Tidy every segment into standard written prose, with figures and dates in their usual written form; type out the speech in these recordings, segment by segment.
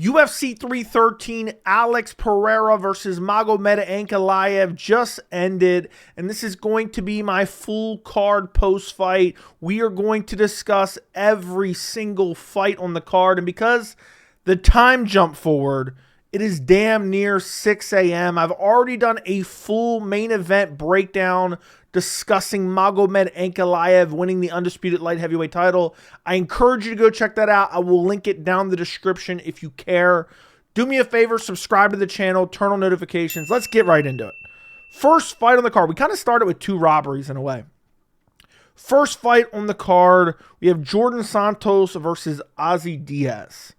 UFC 313, Alex Pereira versus Magomed Ankalaev just ended, and this is going to be my full card post-fight. We are going to discuss every single fight on the card, and because the time jumped forward, it is damn near 6 a.m. I've already done a full main event breakdown discussing Magomed Ankalaev winning the undisputed light heavyweight title. I encourage you to go check that out. I will link it down in the description if you care. Do me a favor, subscribe to the channel, turn on notifications. Let's get right into it. First fight on the card. We kind of started with two robberies in a way. First fight on the card, we have Djorden Santos versus Ozzy Diaz.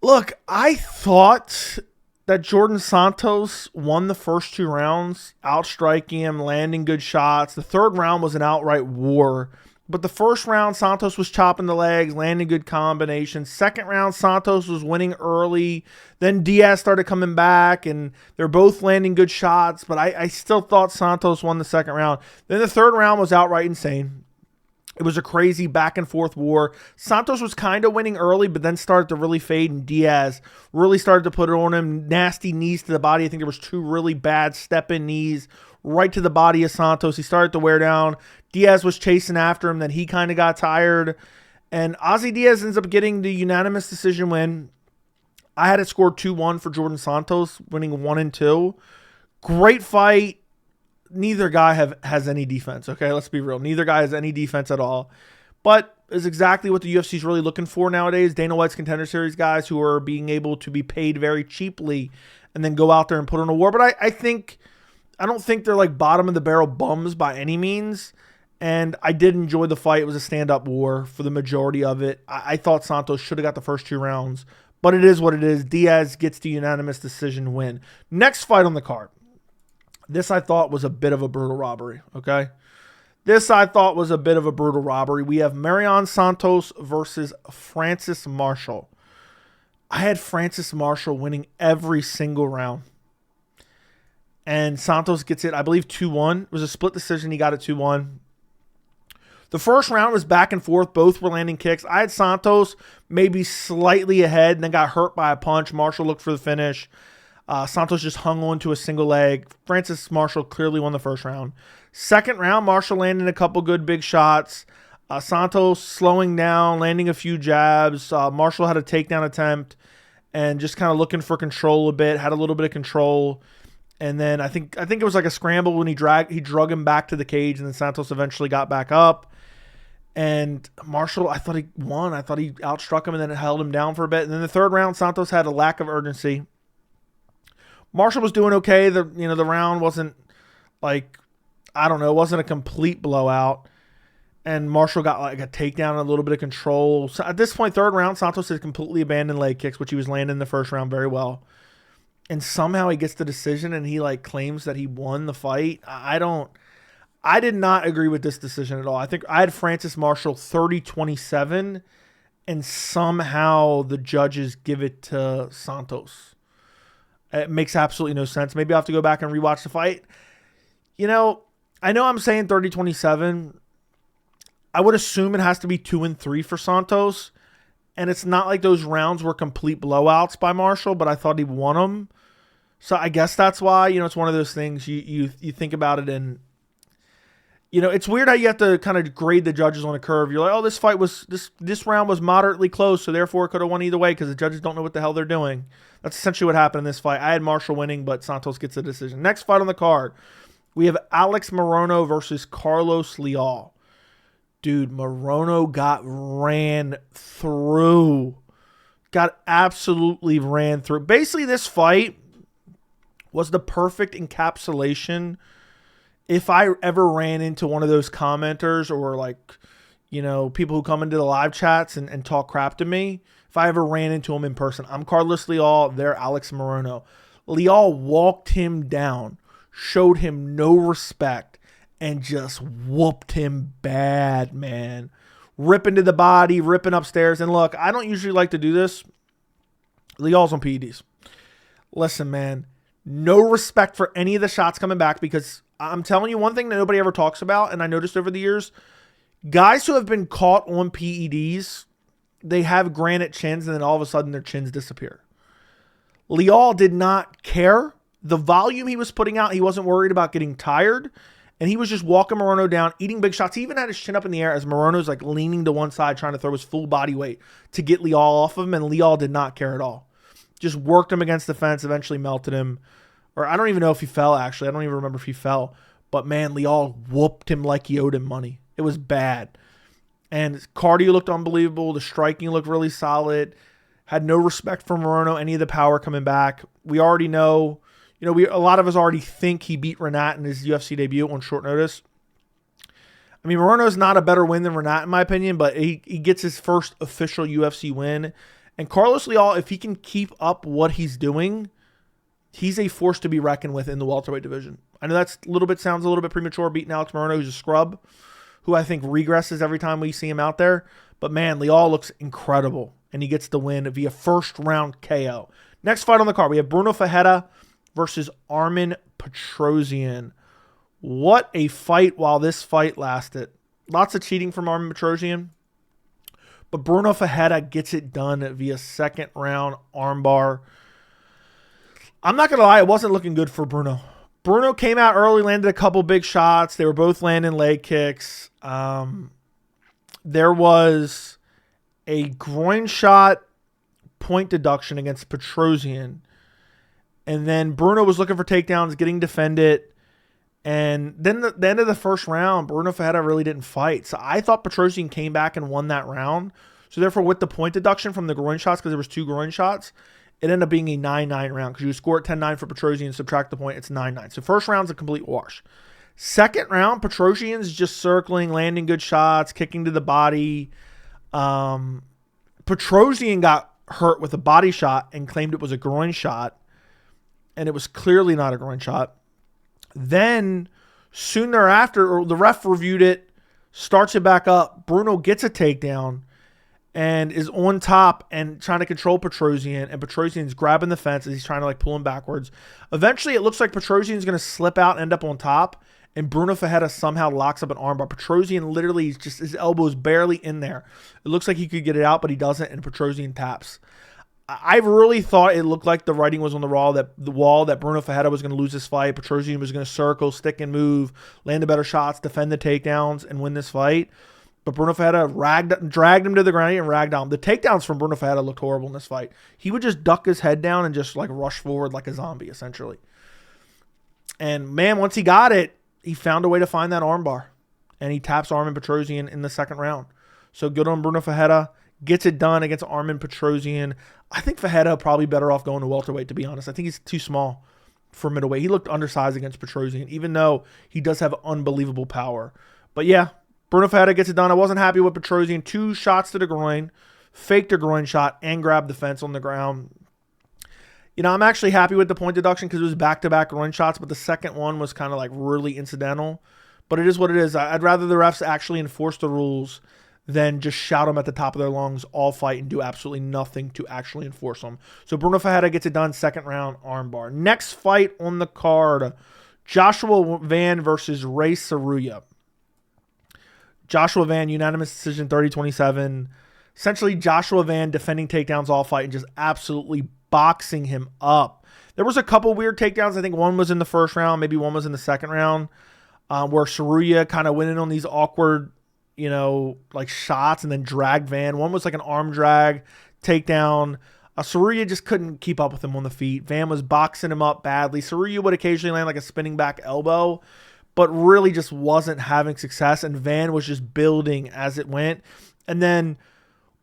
Look, I thought that Djorden Santos won the first two rounds, outstriking him, landing good shots. The third round was an outright war. But the first round, Santos was chopping the legs, landing good combinations. Second round, Santos was winning early. Then Diaz started coming back, and they're both landing good shots. But I still thought Santos won the second round. Then the third round was outright insane. It was a crazy back-and-forth war. Santos was kind of winning early, but then started to really fade, and Diaz really started to put it on him. Nasty knees to the body. I think there was two really bad step-in knees right to the body of Santos. He started to wear down. Diaz was chasing after him. Then he kind of got tired. And Ozzy Diaz ends up getting the unanimous decision win. I had it scored 2-1 for Djorden Santos, winning 1 and 2. Great fight. Neither guy has any defense, okay? Let's be real. Neither guy has any defense at all. But is exactly what the UFC is really looking for nowadays. Dana White's Contender Series guys who are being able to be paid very cheaply and then go out there and put on a war. But I don't think they're like bottom of the barrel bums by any means. And I did enjoy the fight. It was a stand-up war for the majority of it. I thought Santos should have got the first two rounds. But it is what it is. Diaz gets the unanimous decision win. Next fight on the card. This I thought was a bit of a brutal robbery, okay? This I thought was a bit of a brutal robbery. We have Mairon Santos versus Francis Marshall. I had Francis Marshall winning every single round. And Santos gets it, I believe, 2-1. It was a split decision. He got it 2-1. The first round was back and forth. Both were landing kicks. I had Santos maybe slightly ahead and then got hurt by a punch. Marshall looked for the finish. Santos just hung on to a single leg. Francis Marshall clearly won the first round. Second round, Marshall landed a couple good big shots. Santos slowing down, landing a few jabs. Marshall had a takedown attempt and just kind of looking for control a bit. Had a little bit of control. And then I think it was like a scramble when he drug him back to the cage, and then Santos eventually got back up. And Marshall, I thought he won. I thought he outstruck him and then held him down for a bit. And then the third round, Santos had a lack of urgency. Marshall was doing okay. The round wasn't like, I don't know, it wasn't a complete blowout. And Marshall got like a takedown and a little bit of control. So at this point, third round, Santos had completely abandoned leg kicks, which he was landing in the first round very well. And somehow he gets the decision and he like claims that he won the fight. I did not agree with this decision at all. I think I had Francis Marshall 30-27, and somehow the judges give it to Santos. It makes absolutely no sense. Maybe I'll have to go back and rewatch the fight. I know I'm saying 30-27. I would assume it has to be 2 and 3 for Santos. And it's not like those rounds were complete blowouts by Marshall, but I thought he won them. So I guess that's why, it's one of those things you think about it, and it's weird how you have to kind of grade the judges on a curve. You're like, oh, this round was moderately close, so therefore it could have won either way because the judges don't know what the hell they're doing. That's essentially what happened in this fight. I had Marshall winning, but Santos gets the decision. Next fight on the card, we have Alex Morono versus Carlos Leal. Dude, Morono got ran through. Got absolutely ran through. Basically, this fight was the perfect encapsulation. If I ever ran into one of those commenters or like, people who come into the live chats and talk crap to me, if I ever ran into them in person, I'm Carlos Leal, they're Alex Morono. Leal walked him down, showed him no respect, and just whooped him bad, man. Ripping to the body, ripping upstairs. And look, I don't usually like to do this. Leal's on PEDs. Listen, man, no respect for any of the shots coming back, because I'm telling you one thing that nobody ever talks about, and I noticed over the years, guys who have been caught on PEDs they have granite chins, and then all of a sudden their chins disappear. Leal did not care. The volume he was putting out, he wasn't worried about getting tired. And he was just walking Morono down, eating big shots. He even had his chin up in the air as Morono's like leaning to one side, trying to throw his full body weight to get Leal off of him. And Leal did not care at all. Just worked him against the fence, eventually melted him. Or I don't even know if he fell, actually. I don't even remember if he fell. But man, Leal whooped him like he owed him money. It was bad. And his cardio looked unbelievable. The striking looked really solid. Had no respect for Morono, any of the power coming back. We already know, a lot of us already think he beat Renat in his UFC debut on short notice. I mean, Morono's not a better win than Renat in my opinion, but he gets his first official UFC win. And Carlos Leal, if he can keep up what he's doing, he's a force to be reckoned with in the welterweight division. I know sounds a little bit premature, beating Alex Pereira, who's a scrub, who I think regresses every time we see him out there. But man, Leal looks incredible, and he gets the win via first round KO. Next fight on the card, we have Bruno Ferreira versus Armen Petrosyan. What a fight while this fight lasted. Lots of cheating from Armen Petrosyan, but Bruno Ferreira gets it done via second round armbar. I'm not going to lie, it wasn't looking good for Bruno. Bruno came out early, landed a couple big shots. They were both landing leg kicks. There was a groin shot point deduction against Petrosyan. And then Bruno was looking for takedowns, getting defended. And then the end of the first round, Bruno Ferreira really didn't fight. So I thought Petrosyan came back and won that round. So therefore, with the point deduction from the groin shots, because there was 2 groin shots, it ended up being a 9-9 round. Because you score at 10-9 for Petrosyan, subtract the point, it's 9-9. So first round's a complete wash. Second round, Petrosyan's just circling, landing good shots, kicking to the body. Petrosyan got hurt with a body shot and claimed it was a groin shot. And it was clearly not a groin shot. Then, soon thereafter, the ref reviewed it, starts it back up. Bruno gets a takedown and is on top and trying to control Petrosyan. And Petrosyan's grabbing the fence as he's trying to pull him backwards. Eventually, it looks like Petrosyan's going to slip out and end up on top. And Bruno Ferreira somehow locks up an armbar. Petrosyan literally is just, his elbow's barely in there. It looks like he could get it out, but he doesn't. And Petrosyan taps. I really thought it looked like the writing was on the wall that Bruno Ferreira was going to lose this fight. Petrosyan was going to circle, stick and move, land the better shots, defend the takedowns, and win this fight. But Bruno Ferreira dragged him to the ground and ragged on him. The takedowns from Bruno Ferreira looked horrible in this fight. He would just duck his head down and just rush forward like a zombie, essentially. And man, once he got it, he found a way to find that armbar. And he taps Armen Petrosyan in the second round. So good on Bruno Ferreira. Gets it done against Armen Petrosyan. I think Ferreira probably better off going to welterweight, to be honest. I think he's too small for middleweight. He looked undersized against Petrosyan, even though he does have unbelievable power. But yeah, Bruno Ferreira gets it done. I wasn't happy with Petrosyan. 2 shots to the groin, faked a groin shot, and grabbed the fence on the ground. I'm actually happy with the point deduction because it was back-to-back groin shots, but the second one was kind of really incidental. But it is what it is. I'd rather the refs actually enforce the rules than just shout them at the top of their lungs all fight and do absolutely nothing to actually enforce them. So Bruno Ferreira gets it done, second round armbar. Next fight on the card, Joshua Van versus Rei Tsuruya. Joshua Van, unanimous decision, 30-27. Essentially, Joshua Van defending takedowns all fight and just absolutely boxing him up. There was a couple weird takedowns. I think one was in the first round, maybe one was in the second round, where Tsuruya kind of went in on these awkward shots and then dragged Van. One was an arm drag, takedown. Tsuruya just couldn't keep up with him on the feet. Van was boxing him up badly. Tsuruya would occasionally land a spinning back elbow, but really just wasn't having success. And Van was just building as it went. And then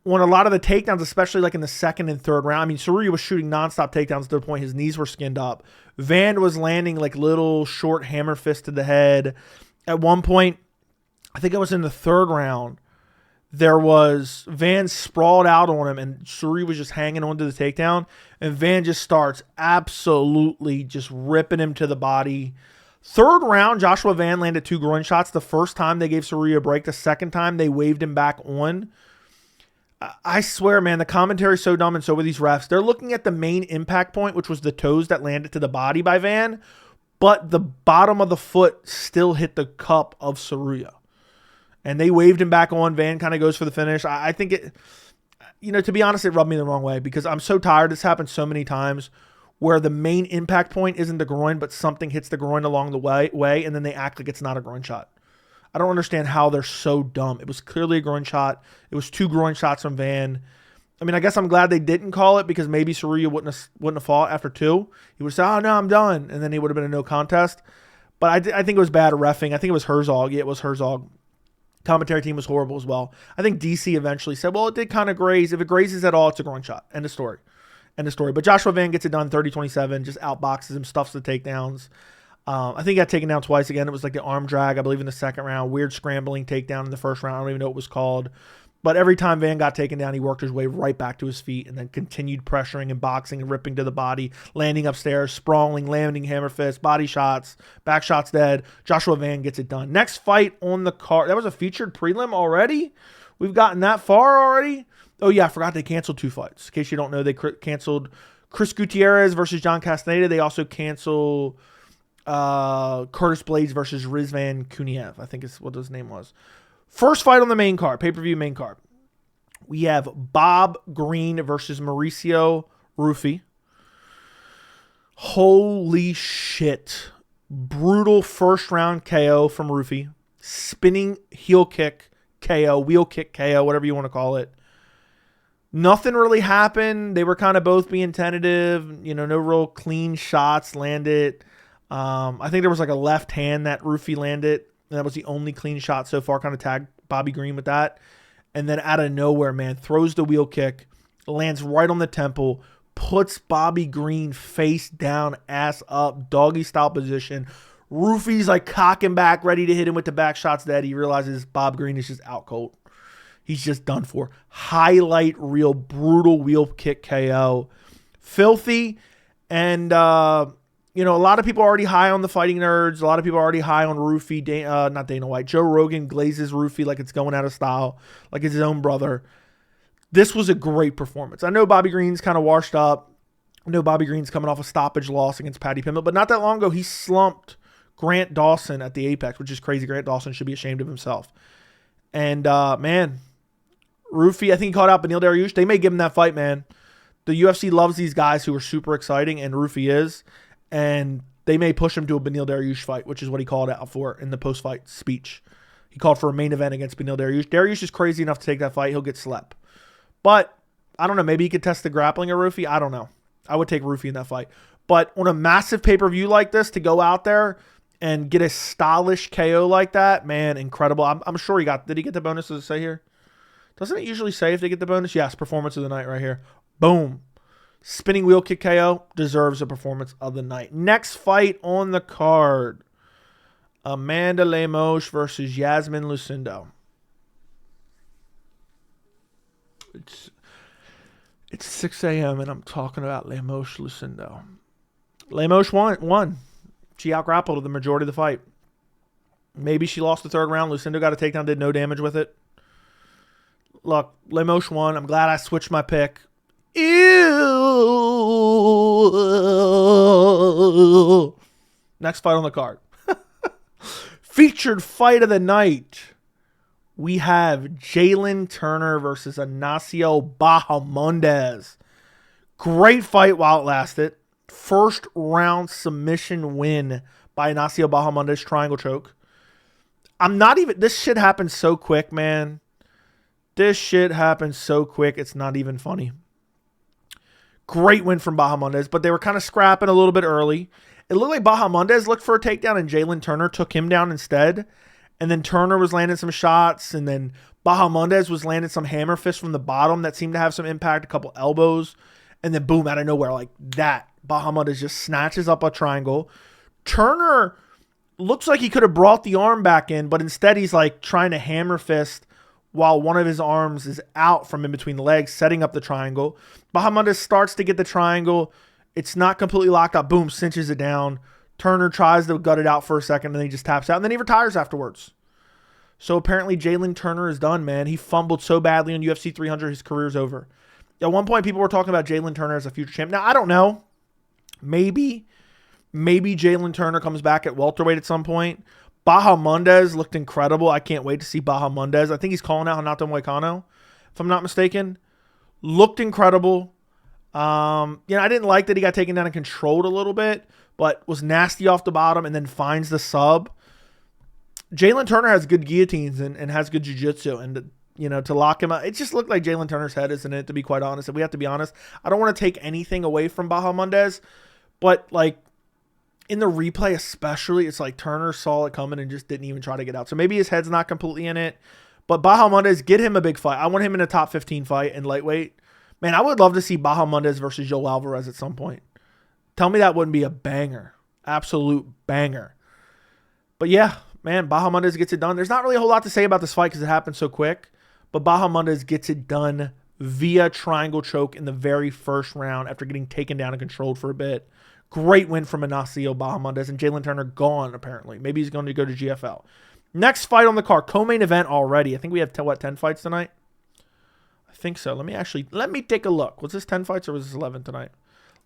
on a lot of the takedowns, especially in the second and third round, Tsuruya was shooting nonstop takedowns to the point his knees were skinned up. Van was landing little short hammer fists to the head. At one point, I think it was in the third round, Van sprawled out on him and Tsuruya was just hanging on to the takedown, and Van just starts absolutely just ripping him to the body. Third round, Joshua Van landed 2 groin shots. The first time they gave Tsuruya a break. The second time they waved him back on. I swear, man, the commentary's so dumb and so were these refs. They're looking at the main impact point, which was the toes that landed to the body by Van, but the bottom of the foot still hit the cup of Tsuruya. And they waved him back on. Van kind of goes for the finish. I think to be honest, it rubbed me the wrong way because I'm so tired. This happened so many times where the main impact point isn't the groin, but something hits the groin along the way, and then they act like it's not a groin shot. I don't understand how they're so dumb. It was clearly a groin shot. It was 2 groin shots from Van. I mean, I guess I'm glad they didn't call it because maybe Tsuruya wouldn't have fought after 2. He would say, "Oh no, I'm done," and then he would have been a no contest. But I think it was bad reffing. I think it was Herzog. Yeah, it was Herzog. Commentary team was horrible as well. I think DC eventually said, well, it did kind of graze. If it grazes at all, it's a groin shot. End of story. But Joshua Van gets it done 30-27, just outboxes him, stuffs the takedowns. I think he got taken down twice again. It was like the arm drag, I believe, in the second round. Weird scrambling takedown in the first round. I don't even know what it was called. But every time Van got taken down, he worked his way right back to his feet and then continued pressuring and boxing and ripping to the body, landing upstairs, sprawling, landing hammer fist, body shots, back shots dead. Joshua Van gets it done. Next fight on the card. That was a featured prelim already? We've gotten that far already? Oh, yeah, I forgot they canceled 2 fights. In case you don't know, they canceled Chris Gutierrez versus John Castaneda. They also canceled Curtis Blades versus Rizvan Kuniev, I think is what his name was. First fight on the main card, pay-per-view main card. We have Bob Green versus Mauricio Ruffy. Holy shit. Brutal first round KO from Ruffy. Spinning heel kick KO, wheel kick KO, whatever you want to call it. Nothing really happened. They were kind of both being tentative. No real clean shots landed. I think there was like a left hand that Ruffy landed. And that was the only clean shot so far. Kind of tagged Bobby Green with that. And then out of nowhere, man, throws the wheel kick, lands right on the temple, puts Bobby Green face down, ass up, doggy style position. Ruffy's like cocking back, ready to hit him with the back shots that he realizes Bob Green is just out cold. He's just done for. Highlight reel, brutal wheel kick KO. Filthy. And, a lot of people are already high on the Fighting Nerds. A lot of people are already high on Ruffy. Not Dana White. Joe Rogan glazes Ruffy like it's going out of style, like it's his own brother. This was a great performance. I know Bobby Green's kind of washed up. I know Bobby Green's coming off a stoppage loss against Paddy Pimblett, but not that long ago, he slumped Grant Dawson at the Apex, which is crazy. Grant Dawson should be ashamed of himself. And, man, Ruffy, I think he called out Beneil Dariush. They may give him that fight, man. The UFC loves these guys who are super exciting, and Ruffy is. And they may push him to a Beneil Dariush fight, which is what he called out for in the post-fight speech. He called for a main event against Beneil Dariush. Dariush is crazy enough to take that fight. He'll get slept. But, I don't know. Maybe he could test the grappling of Ruffy. I don't know. I would take Ruffy in that fight. But on a massive pay-per-view like this, to go out there and get a stylish KO like that, man, incredible. I'm sure he got... Did he get the bonus? Does it say here? Doesn't it usually say if they get the bonus? Yes, performance of the night right here. Boom. Spinning wheel kick KO deserves a performance of the night. Next fight on the card. Amanda Lemos versus Iasmin Lucindo. It's 6 a.m. and I'm talking about Lemos Lucindo. Lemos won. She out-grappled the majority of the fight. Maybe she lost the 3rd round. Lucindo got a takedown, did no damage with it. Look, Lemos won. I'm glad I switched my pick. Ew. Next fight on the card. Featured fight of the night. We have Jalin Turner versus Ignacio Bahamondes. Great fight while it lasted. First round submission win by Ignacio Bahamondes, triangle choke. This shit happened so quick, man. This shit happened so quick, it's not even funny. Great win from Bahamondes, but they were kind of scrapping a little bit early. It looked like Bahamondes looked for a takedown and Jalin Turner took him down instead. And then Turner was landing some shots, and then Bahamondes was landing some hammer fists from the bottom that seemed to have some impact, a couple elbows. And then boom, out of nowhere, like that, Bahamondes just snatches up a triangle. Turner looks like he could have brought the arm back in, but instead he's like trying to hammer fist while one of his arms is out from in between the legs, setting up the triangle. Bahamondes starts to get the triangle. It's not completely locked up. Boom, cinches it down. Turner tries to gut it out for a second, and then he just taps out, and then he retires afterwards. So apparently Jalin Turner is done, man. He fumbled so badly on UFC 300, his career's over. At one point, people were talking about Jalin Turner as a future champ. Now, I don't know. Maybe Jalin Turner comes back at welterweight at some point. Bahamondes looked incredible. I can't wait to see Bahamondes. I think he's calling out Renato Moicano, if I'm not mistaken. Looked incredible. I didn't like that he got taken down and controlled a little bit, but was nasty off the bottom and then finds the sub. Jalin Turner has good guillotines and has good jiu-jitsu, and to lock him up, it just looked like Jalin Turner's head is in it, to be quite honest. If we have to be honest, I don't want to take anything away from Bahamondes, but like in the replay especially, it's like Turner saw it coming and just didn't even try to get out. So maybe his head's not completely in it, but Bahamondes, get him a big fight. I want him in a top 15 fight in lightweight. Man, I would love to see Bahamondes versus Joe Alvarez at some point. Tell me that wouldn't be a banger. Absolute banger. But yeah, man, Bahamondes gets it done. There's not really a whole lot to say about this fight because it happened so quick. But Bahamondes gets it done via triangle choke in the very first round after getting taken down and controlled for a bit. Great win from Ignacio Bahamondes, and Jalin Turner gone, apparently. Maybe he's going to go to GFL. Next fight on the card, co-main event already. I think we have, 10 fights tonight? I think so. Let me take a look. Was this 10 fights or was this 11 tonight?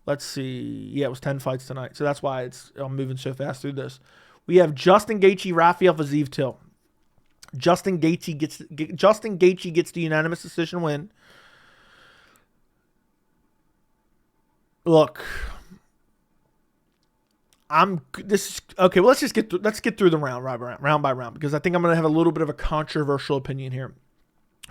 Let's see. Yeah, it was 10 fights tonight. So that's why I'm moving so fast through this. We have Justin Gaethje, Rafael Fiziev Till. Justin Gaethje gets the unanimous decision win. Look, okay. Well, let's get through the round by round, because I think I'm going to have a little bit of a controversial opinion here.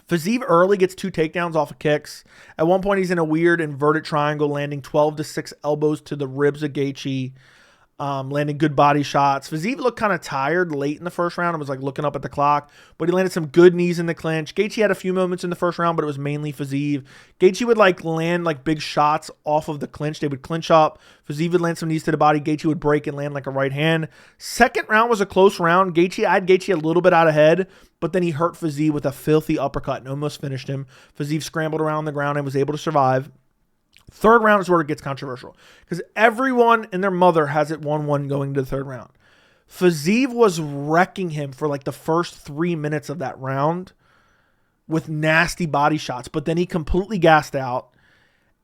Fiziev early gets 2 takedowns off of kicks. At one point, he's in a weird inverted triangle, landing 12-6 elbows to the ribs of Gaethje. Landing good body shots. Fiziev looked kind of tired late in the first round and was like looking up at the clock, but he landed some good knees in the clinch. Gaethje had a few moments in the first round, but it was mainly Fiziev. Gaethje would like land like big shots off of the clinch. They would clinch up. Fiziev would land some knees to the body. Gaethje would break and land like a right hand. Second round was a close round. I had Gaethje a little bit out ahead, but then he hurt Fiziev with a filthy uppercut and almost finished him. Fiziev scrambled around the ground and was able to survive. Third round is where it gets controversial, because everyone and their mother has it 1-1 going into the third round. Fiziev was wrecking him for like the first 3 minutes of that round with nasty body shots, but then he completely gassed out,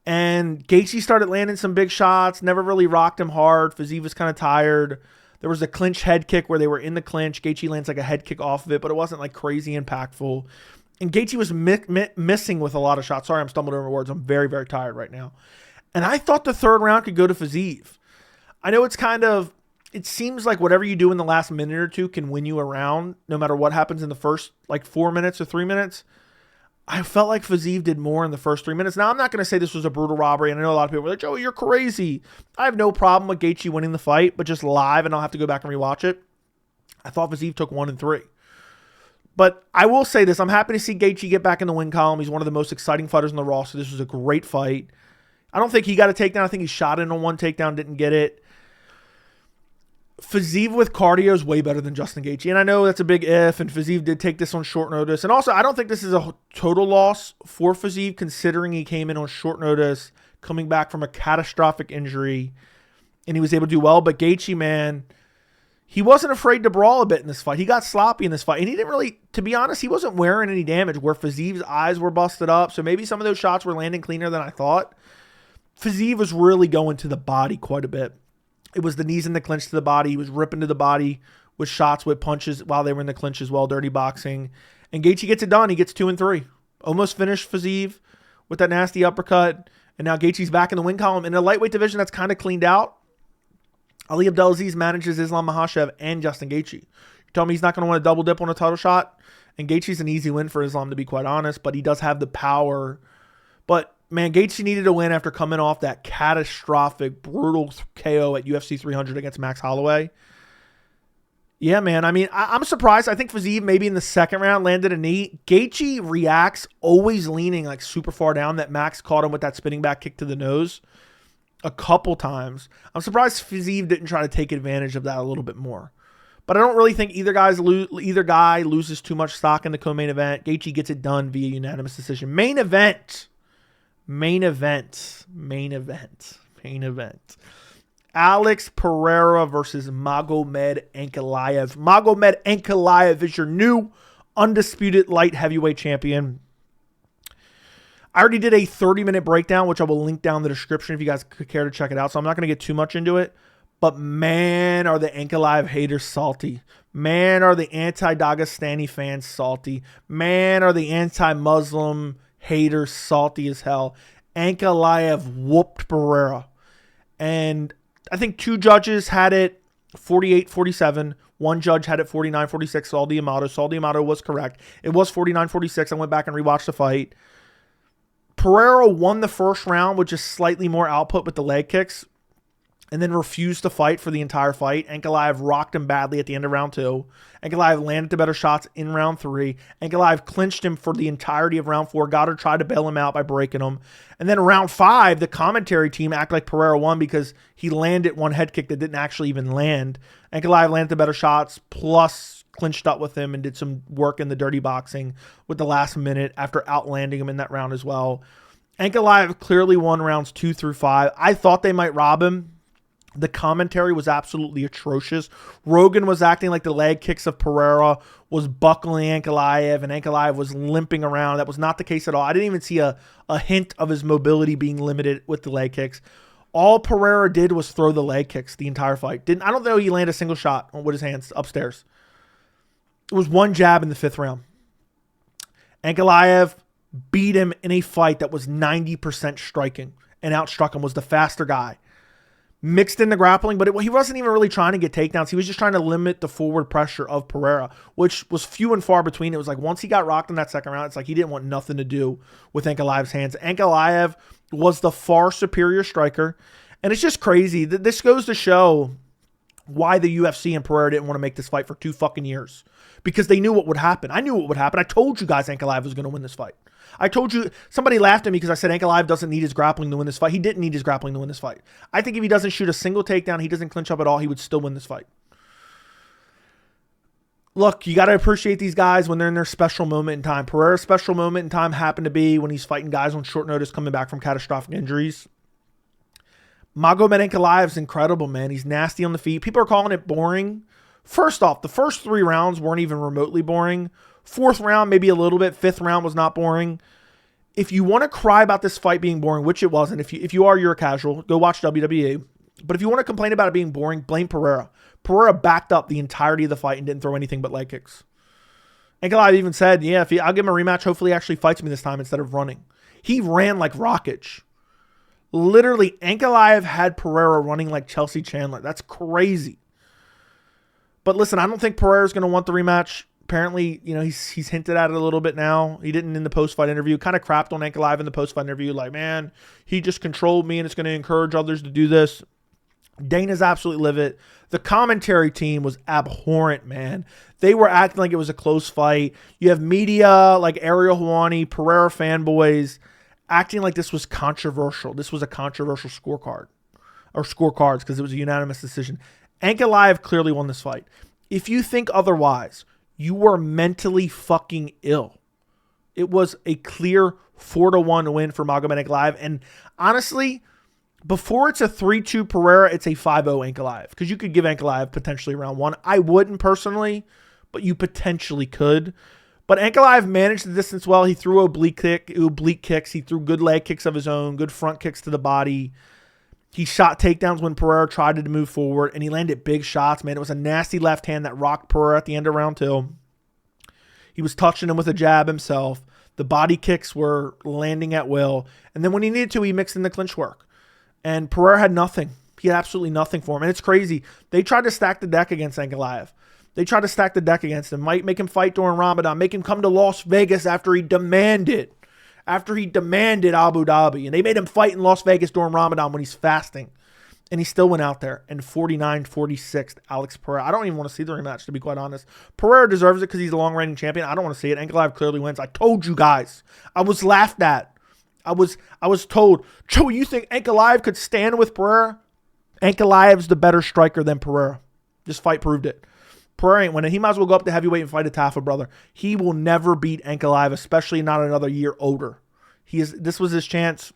and Gaethje started landing some big shots, never really rocked him hard. Fiziev was kind of tired. There was a clinch head kick where they were in the clinch. Gaethje lands like a head kick off of it, but it wasn't like crazy impactful. And Gaethje was missing with a lot of shots. Sorry, I'm stumbling over words. I'm very, very tired right now. And I thought the third round could go to Fiziev. I know it seems like whatever you do in the last minute or two can win you a round, no matter what happens in the first like 4 minutes or 3 minutes. I felt like Fiziev did more in the first 3 minutes. Now, I'm not going to say this was a brutal robbery, and I know a lot of people are like, Joey, you're crazy. I have no problem with Gaethje winning the fight, but just live, and I'll have to go back and rewatch it. I thought Fiziev took 1 and 3. But I will say this. I'm happy to see Gaethje get back in the win column. He's one of the most exciting fighters in the roster. This was a great fight. I don't think he got a takedown. I think he shot in on 1 takedown, didn't get it. Fiziev with cardio is way better than Justin Gaethje. And I know that's a big if, and Fiziev did take this on short notice. And also, I don't think this is a total loss for Fiziev, considering he came in on short notice, coming back from a catastrophic injury, and he was able to do well. But Gaethje, man, he wasn't afraid to brawl a bit in this fight. He got sloppy in this fight. And he didn't really, to be honest, he wasn't wearing any damage where Fiziev's eyes were busted up. So maybe some of those shots were landing cleaner than I thought. Fiziev was really going to the body quite a bit. It was the knees in the clinch to the body. He was ripping to the body with shots, with punches while they were in the clinch as well. Dirty boxing. And Gaethje gets it done. He gets 2 and 3. Almost finished Fiziev with that nasty uppercut. And now Gaethje's back in the win column. In a lightweight division that's kind of cleaned out, Ali Abdelaziz manages Islam Makhachev and Justin Gaethje. You tell me he's not going to want to double dip on a title shot? And Gaethje's an easy win for Islam, to be quite honest, but he does have the power. But man, Gaethje needed a win after coming off that catastrophic, brutal KO at UFC 300 against Max Holloway. Yeah, man. I mean, I'm surprised. I think Fiziev maybe in the second round landed a knee. Gaethje reacts always leaning like super far down. That Max caught him with that spinning back kick to the nose a couple times. I'm surprised Fiziev didn't try to take advantage of that a little bit more. But I don't really think either guy loses too much stock in the co-main event. Gaethje gets it done via unanimous decision. Main event. Alex Pereira versus Magomed Ankalaev. Magomed Ankalaev is your new undisputed light heavyweight champion. I already did a 30-minute breakdown, which I will link down in the description if you guys could care to check it out. So I'm not going to get too much into it. But man, are the Ankalaev haters salty. Man, are the anti-Dagestani fans salty. Man, are the anti-Muslim haters salty as hell. Ankalaev whooped Pereira. And I think 2 judges had it 48-47. One judge had it 49-46, Saul D'Amato. Saul D'Amato was correct. It was 49-46. I went back and rewatched the fight. Pereira won the first round with just slightly more output with the leg kicks and then refused to fight for the entire fight. Ankalaev rocked him badly at the end of round 2. Ankalaev landed the better shots in round 3. Ankalaev clinched him for the entirety of round 4. Goddard tried to bail him out by breaking him. And then round 5, the commentary team acted like Pereira won because he landed one head kick that didn't actually even land. Ankalaev landed the better shots, plus clinched up with him and did some work in the dirty boxing with the last minute after outlanding him in that round as well. Ankalaev clearly won rounds 2 through 5. I thought they might rob him. The commentary was absolutely atrocious. Rogan was acting like the leg kicks of Pereira was buckling Ankalaev, and Ankalaev was limping around. That was not the case at all. I didn't even see a hint of his mobility being limited with the leg kicks. All Pereira did was throw the leg kicks the entire fight. I don't know he landed a single shot with his hands upstairs. It was one jab in the 5th round. Ankalaev beat him in a fight that was 90% striking and outstruck him, was the faster guy. Mixed in the grappling, but he wasn't even really trying to get takedowns. He was just trying to limit the forward pressure of Pereira, which was few and far between. It was like once he got rocked in that second round, it's like he didn't want nothing to do with Ankalaev's hands. Ankalaev was the far superior striker, and it's just crazy. This goes to show why the UFC and Pereira didn't want to make this fight for 2 fucking years, because they knew what would happen. I knew what would happen. I told you guys Ankalaev was going to win this fight. I told you, somebody laughed at me because I said Ankalaev doesn't need his grappling to win this fight. He didn't need his grappling to win this fight. I think if he doesn't shoot a single takedown, he doesn't clinch up at all, he would still win this fight. Look, you got to appreciate these guys when they're in their special moment in time. Pereira's special moment in time happened to be when he's fighting guys on short notice coming back from catastrophic injuries. Magomed Ankalaev's incredible, man. He's nasty on the feet. People are calling it boring. First off, the first 3 rounds weren't even remotely boring. 4th round, maybe a little bit. 5th round was not boring. If you want to cry about this fight being boring, which it wasn't, if you are, you're a casual, go watch WWE. But if you want to complain about it being boring, blame Pereira. Pereira backed up the entirety of the fight and didn't throw anything but leg kicks. Ankalaev even said, yeah, I'll give him a rematch. Hopefully he actually fights me this time instead of running. He ran like rockage. Literally, Ankalaev had Pereira running like Chelsea Chandler. That's crazy. But listen, I don't think Pereira's going to want the rematch. Apparently, he's hinted at it a little bit now. He didn't in the post-fight interview. Kind of crapped on Ankalaev in the post-fight interview. Like, man, he just controlled me and it's going to encourage others to do this. Dana's absolutely livid. The commentary team was abhorrent, man. They were acting like it was a close fight. You have media like Ariel Helwani, Pereira fanboys, acting like this was controversial. This was a controversial scorecard. Or scorecards, because it was a unanimous decision. Ankalaev clearly won this fight. If you think otherwise, you were mentally fucking ill. It was a clear 4-1 win for Magomed Ankalaev. And honestly, before it's a 3-2 Pereira, it's a 5-0 Ankalaev. Because you could give Ankalaev potentially round 1. I wouldn't personally, but you potentially could. But Ankalaev managed the distance well. He threw oblique kicks. He threw good leg kicks of his own, good front kicks to the body. He shot takedowns when Pereira tried to move forward, and he landed big shots, man. It was a nasty left hand that rocked Pereira at the end of round 2. He was touching him with a jab himself. The body kicks were landing at will. And then when he needed to, he mixed in the clinch work. And Pereira had nothing. He had absolutely nothing for him. And it's crazy. They tried to stack the deck against Ankalaev. They tried to stack the deck against him. Might make him fight during Ramadan. Make him come to Las Vegas after he demanded Abu Dhabi. And they made him fight in Las Vegas during Ramadan when he's fasting. And he still went out there and 49-46 Alex Pereira. I don't even want to see the rematch, to be quite honest. Pereira deserves it because he's a long-reigning champion. I don't want to see it. Ankalaev clearly wins. I told you guys. I was laughed at. I was told, Joey, you think Ankalaev could stand with Pereira? Ankalaev's the better striker than Pereira. This fight proved it. Pereira ain't winning. He might as well go up to heavyweight and fight a Tafa brother. He will never beat Ankalaev, especially not another year older. This was his chance.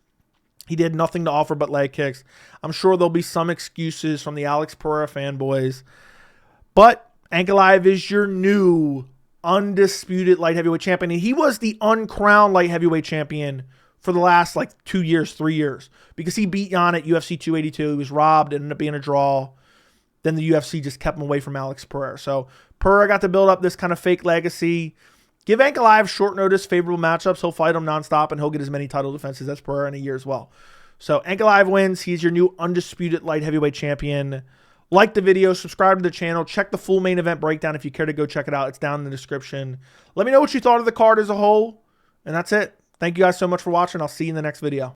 He did nothing to offer but leg kicks. I'm sure there'll be some excuses from the Alex Pereira fanboys. But Ankalaev is your new undisputed light heavyweight champion. And he was the uncrowned light heavyweight champion for the last 2 years, 3 years. Because he beat Jan at UFC 282. He was robbed. It ended up being a draw. Then the UFC just kept him away from Alex Pereira. So Pereira got to build up this kind of fake legacy. Give Ankalaev short notice, favorable matchups. He'll fight him nonstop, and he'll get as many title defenses as Pereira in a year as well. So Ankalaev wins. He's your new undisputed light heavyweight champion. Like the video, subscribe to the channel, check the full main event breakdown if you care to go check it out. It's down in the description. Let me know what you thought of the card as a whole. And that's it. Thank you guys so much for watching. I'll see you in the next video.